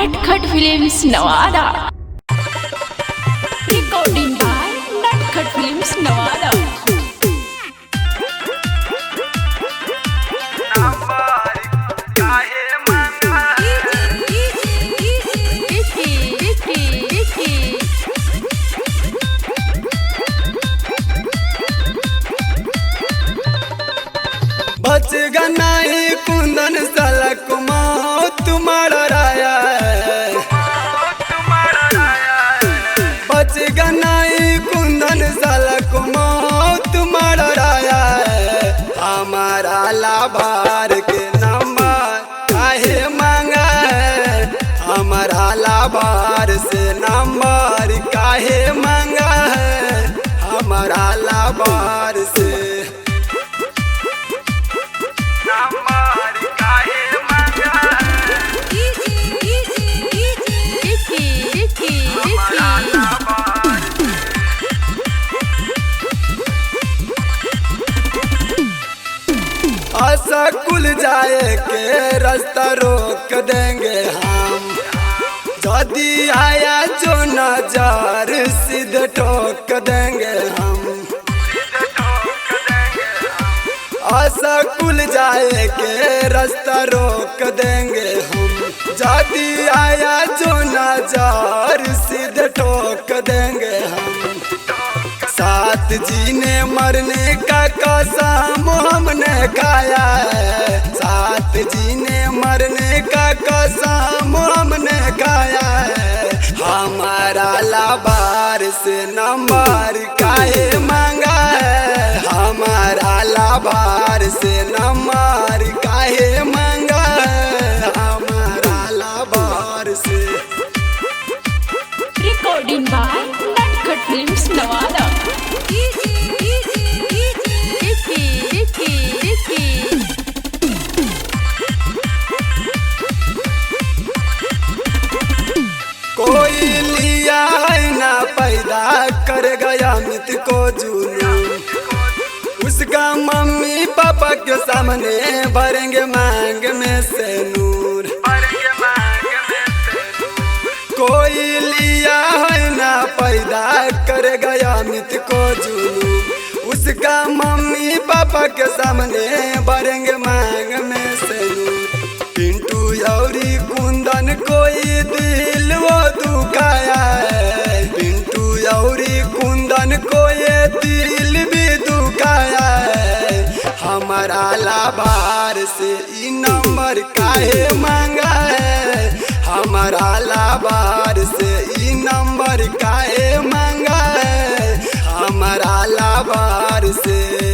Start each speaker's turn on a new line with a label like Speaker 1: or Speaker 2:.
Speaker 1: नटखट films Nawada. Recording by नटखट films Nawada.
Speaker 2: बच गनाई कुंदन सलक तुम्हारा राया बच गनाई कुंदन सलक तुम्हारा राया हमारा लाभार के नंबर काहे मांगा है हमारा लाभार से नंबर काहे मांगा है हमारा लाभार से आशा खुल जाए के रास्ता रोक देंगे हम यदि आया जो नजर सीधे ठोक देंगे हम आशा खुल जाए के रास्ता रोक देंगे हम यदि आया जो नजर सीधे ठोक देंगे हम साथ जीने मरने का कसम हमने खाया है साथ जीने मरने का कसम हमने खाया है हमारा लाभार से नंबर काहे मांगा है हमारा लाभार से नंबर काहे मांगा है हमारा लाभार से।
Speaker 1: रिकॉर्डिंग बाय नटखट फिल्म्स नवादा।
Speaker 2: कोई लिया है ना पैदा कर गया मित को जुनून उसका मम्मी पापा के सामने भरेंगे मांग में से नूर कोई लिया है ना पैदा कर गया मित को जुनून उसका मम्मी पापा के सामने भरेंगे मांग में से नूर पिंटू यौरी कुंदन कोई दिल वो दुखाया है पिंटू यौरी कुंदन कोई दिल भी दुखाया है हमारा लाभार से ई नंबर काहे मांगा है हमारा लाभार से ई नंबर काहे मांगा है हमारा लाभार से।